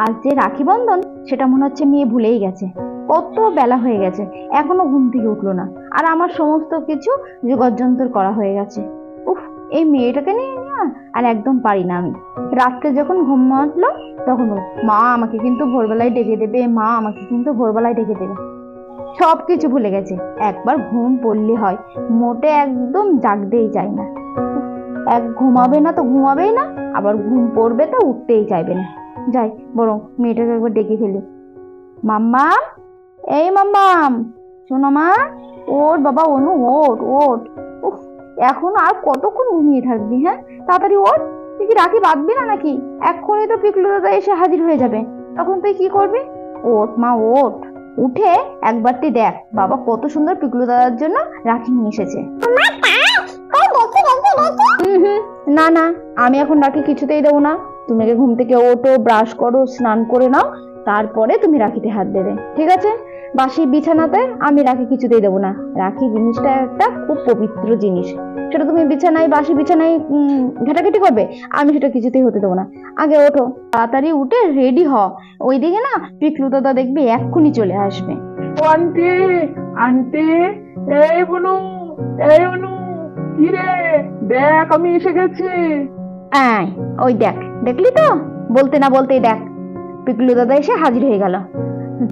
আজ যে রাখি বন্ধন সেটা মনে হচ্ছে মেয়ে ভুলেই গেছে। কত বেলা হয়ে গেছে, এখনো ঘুম থেকে উঠলো না। আর আমার সমস্ত কিছু যোগাযন্ত্র করা হয়ে গেছে। উফ, এই মেয়েটাকে নিয়ে আর একদম পারি না আমি। রাত্রে যখন ঘুম আসলো তখন মা আমাকে কিন্তু ভোরবেলায় ডেকে দেবে, মা আমাকে কিন্তু ভোরবেলায় ডেকে দেবে। সবকিছু ভুলে গেছে। একবার ঘুম পড়লে হয়, মোটে একদম জাগতেই চায় না। এক ঘুমাবে না তো ঘুমাবেই না, আবার ঘুম পড়বে তো উঠতেই চাইবে না। যাই বরং মেয়েটাকে একবার ডেকে ফেলি। মাম্মাম, এই মাম্মাম, শোনো মা, ওর বাবা অনু, ওঠ ওঠ। উফ, এখন আর কতক্ষণ ঘুমিয়ে থাকবি? হ্যাঁ, তাড়াতাড়ি ওঠ। তুই কি রাখি বাঁধবি না নাকি? এক্ষুনি তো পিকলু দাদা এসে হাজির হয়ে যাবে, তখন তুই কি করবি? ওঠ মা, ওঠ। উঠে একবারটি দেখ বাবা কত সুন্দর পিকলু দাদার জন্য রাখি নিয়ে এসেছে। না না, আমি এখন রাখি কিছুতেই দেবো না। তুমি আগে ঘুম থেকে ওঠো, ব্রাশ করো, স্নান করে নাও, তারপরে তুমি রাখিতে হাত দেবে, ঠিক আছে? বাসি বিছানাতে আমি রাখি কিছুতেই দেবো না। রাখি জিনিসটা একটা খুব পবিত্র জিনিস, সেটা তুমি বিছানায়, বাসি বিছানায় ঘাটাঘাটি করবে, আমি সেটা কিছুতেই হতে দেবো না। আগে ওঠো, তাড়াতাড়ি উঠে রেডি হ। ওইদিকে না পিকলু দাদা দেখবি এক্ষুনি চলে আসবে। আন্টি, আন্টি, এই বনু, এই অনু, কি রে, দেখ আমি এসে গেছি। ওই দেখ, দেখলি তো? বলতে না বলতেই দেখ পিকলু দাদা এসে হাজির হয়ে গেল।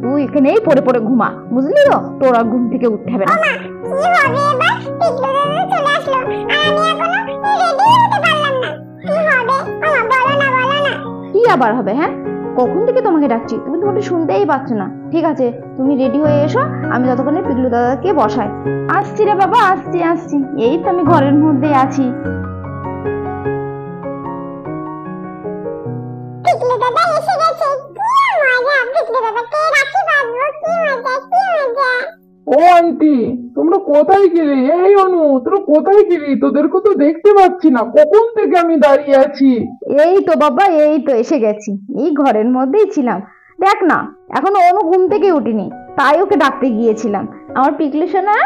তুই এখানেই পড়ে পড়ে ঘুমা, বুঝলি তো? তোর আর ঘুম থেকে উঠতে হবে না। কি আবার হবে? হ্যাঁ, কখন থেকে তোমাকে ডাকছি, তুমি তো মোটে শুনতেই পাচ্ছ না। ঠিক আছে, তুমি রেডি হয়ে এসো, আমি ততক্ষণে পিকলু দাদাকে বসাই। আসছি রে বাবা, আসছি আসছি, এই তো আমি ঘরের মধ্যে আছি। পিকলু দাদা এসে গেছে, কি মজা! পিকলু দাদাকে রাখি বাঁধবো, কি মজা, কি মজা! ও আন্টি, তোমরা কোথায় গেলে? এই অনু, তোরা কোথায় গেলি? তোদেরকে তো দেখতে পাচ্ছি না, কখন থেকে আমি দাঁড়িয়ে আছি। এই তো বাবা, এই তো এসে গেছি, এই ঘরের মধ্যেই ছিলাম। দেখ না, এখনো অনু ঘুম থেকে উঠিনি, তাই ওকে ডাকতে গিয়েছিলাম। আমার পিকলু সোনা,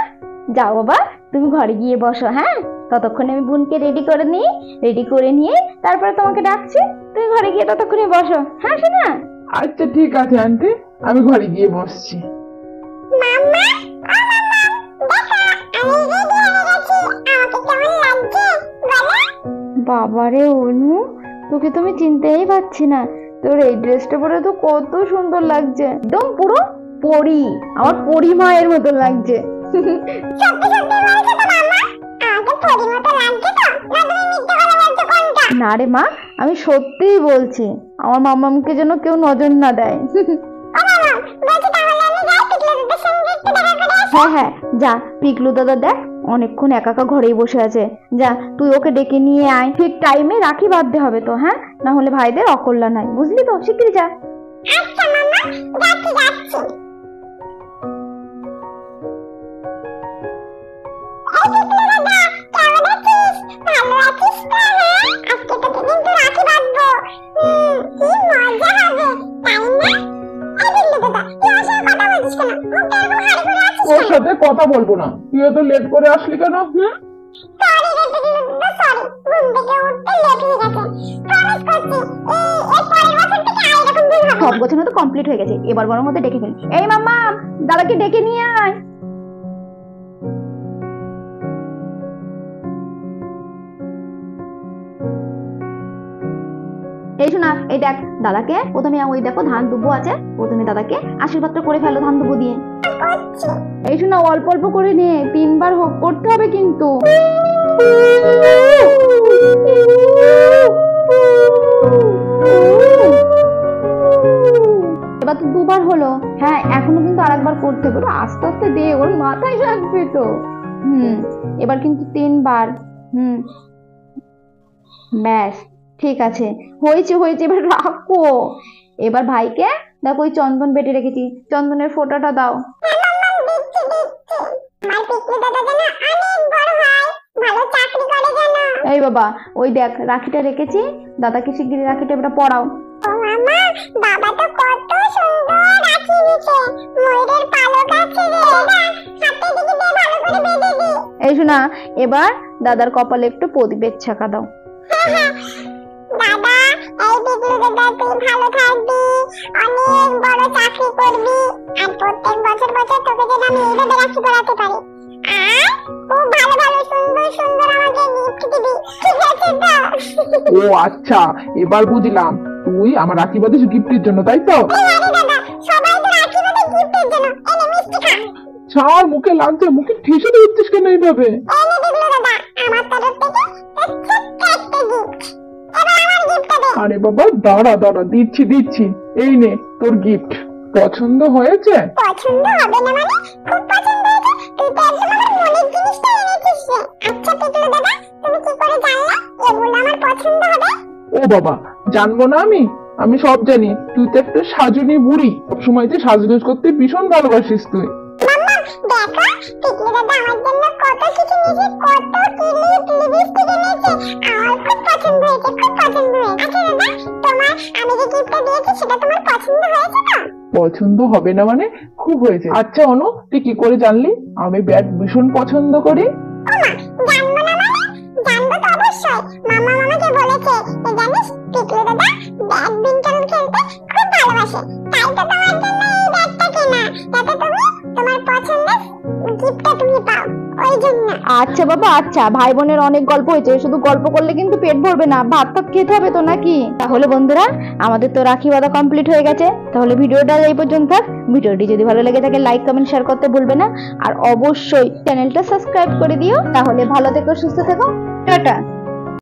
যাও বাবা, তুমি ঘরে গিয়ে বসো। হ্যাঁ, ততক্ষণে আমি বোনকে রেডি করে নিই, রেডি করে নিয়ে তারপরে তোমাকে ডাকছি। তুমি ঘরে গিয়ে ততক্ষণে বসো। হ্যাঁ সোনা? আচ্ছা ঠিক আছে আন্টি, আমি ঘরে গিয়ে বসছি। মাম্মা, ও মাম্মা, দেখো আমি রেডি হয়ে গেছি, আমাকে কেমন লাগছে বলো? বাবারে অনু, তোকে তুমি চিনতেই পারছি না। তোর এই ড্রেসটা পরে তো কত সুন্দর লাগছে, একদম পুরো পরি, আমার পরি মায়ের মতো লাগছে। সত্যি সত্যি বলছো তো মাম্মা? আমাকে পরীর মতো লাগছে তো, না তুমি মিথ্যে কথা বলছো কোনটা? না রে মা, আমি সত্যিই বলছি, আমার মামামকে যেন কেউ নজর না দেয়। ও মাম্মা, বলছি তাহলে আমি যাই পিকলু দাদার সঙ্গে একটু দেখা করে আসি। হ্যাঁ হ্যাঁ, যা। পিকলু দাদা দেখ অনেকক্ষণ একা একা ঘরেই বসে আছে, যা তুই ওকে ডেকে নিয়ে আয়। ঠিক টাইমে রাখি বাঁধতে হবে তো, হ্যাঁ, না হলে ভাইদের অকল্যাণ হয়, বুঝলি তো? শিগগিরই যা। আচ্ছা মাম্মা, যাচ্ছি যাচ্ছি। এই পিকলু দাদা, কেমন আছিস? ভালো আছিস তো? হ্যাঁ, আজকে তোকে কিন্তু রাখি বাঁধবো। কি মজা হবে, তাই না? এই পিকলু দাদা, তুই ওর সঙ্গে কথা বলছিস কেন? মুখটা এরকম হাড়ি করে আছিস ওর কেন? সাথে কথা বলবো না। তুই এত লেট করে আসলি কেন? সরি রে পিকলু দাদা, সরি, ঘুম থেকে উঠতে লেট হয়ে গেছে। প্রমিস করছি, এই পরের বছর থেকে আর এরকম ভুল হবে না। সব গোছানো তো কমপ্লিট হয়ে গেছে, এবার বরং মধ্যে ডেকে ফেলি। এই মাম্মা, দাদাকে ডেকে নিয়ে আয়। এই শোনা, এই দেখ, দাদাকে প্রথমে ওই দেখো ধান দুব্বো আছে, প্রথমে দাদাকে আশীর্বাদটা করে ফেলো ধান দুব্বো দিয়ে। এই শোনা, অল্প অল্প করে নে, 3 বার করতে হবে কিন্তু। এবার তো 2 বার হলো। হ্যাঁ, এখনো কিন্তু আরেকবার করতে হবে, আস্তে আস্তে দে, ওর মাথায় লাগবে তো। এবার কিন্তু 3 বার। ব্যাস, ঠিক আছে, হয়েছে হয়েছে, এবার রাখো। এবার ভাইকে দেখো ওই চন্দন বেটে রেখেছি, চন্দনের ফোঁটাটা দাও। এই বাবা, ওই দেখ রাখিটা রেখেছি, দাদাকে শিগগিরই রাখিটা এবার পড়াও। বাবা তো কত সুন্দর রাখি দিয়েছে, ময়ূরের পালক আছে রে, হাতে দিকে দে, ভালো করে বেঁধে দে। এই শোনা, এবার দাদার কপালে একটু প্রদীপের ছাকা দাও। দাদা, এই পিকলু দাদা তুই ভালো থাকবি, বড় চাকরি করবি আর প্রত্যেক বছর বছর তোকে যেন আমি এইভাবে রাখি পড়াতে পারি আর খুব ভালো ভালো সুন্দর সুন্দর আমাকে গিফট দিবি, ঠিক আছে তো? ও আচ্ছা, এবার বুঝলাম তুই আমার রাখি বাঁধিস গিফটের জন্য, তাই তো? আরে দাদা, সবাই তো রাখি বাঁধে গিফটের জন্য। এনে মিষ্টি খা। ছাড়, মুখে লাগছে, মুখে ঠেসে দিচ্ছিস কেন এইভাবে? এনে দেখলো দাদা, আমার তরফ থেকে তোর ছোট্ট একটা গিফট। এবার আমার গিফটটা দে। আরে বাবা, দাঁড়া দাঁড়া, দিচ্ছি। এই নে তোর গিফট। পছন্দ হয়েছে? পছন্দ হবে না মানে? খুব পছন্দ হয়েছে। তুই তো একদম আমার মনের জিনিসটা এনেছিস রে। আচ্ছা পিকলু দাদা, তুমি কি করে জানলা এগুলো আমার পছন্দ হবে? ও বাবা, জানবো না আমি সব জানি। তুই তো একটা সাজুনি বুড়ি, সবসময় যে সাজগোজ করতে ভীষণ ভালোবাসিস তুই। মাম্মা দেখো, পিকলু দাদা আমার জন্য কত কিছু নিয়েছে, কত ক্লিপ লিপস্টিক এনেছে। আমার খুব পছন্দ হয়েছে, খুব পছন্দ হয়েছে। আচ্ছা দাদা, তোমার আমি যে গিফটটা দিয়েছি সেটা তোমার পছন্দ হয়েছে তো? পছন্দ হবে না মানে? খুব হয়েছে। আচ্ছা অনু, তুই কি করে জানলি আমি ব্যাগ ভীষণ পছন্দ করি? ওমা, জানবো না মানে? জানবো তো অবশ্যই। মামা আমাকে বলেছে যে জানিস পিকলু দাদা ব্যাডমিন্টন খেলতে খুব ভালোবাসে, তাই তো তোমার জন্য এই ব্যাগটা কেনা, যাতে তুমি তোমার পছন্দের গিফটটা তুমি পাও, ওই জন্য। আচ্ছা বাবা, আচ্ছা, ভাই বোনের অনেক গল্প হয়েছে, শুধু গল্প করলে কিন্তু পেট ভরবে না, ভাত তো খেতে হবে তো নাকি? তাহলে বন্ধুরা, আমাদের তো রাখি বাঁধা কমপ্লিট হয়ে গেছে। তাহলে ভিডিওটা এই পর্যন্ত থাক। ভিডিওটি যদি ভালো লেগে থাকে লাইক কমেন্ট শেয়ার করতে ভুলবে না, আর অবশ্যই চ্যানেলটা সাবস্ক্রাইব করে দিও। তাহলে ভালো থেকো, সুস্থ থেকো, টাটা।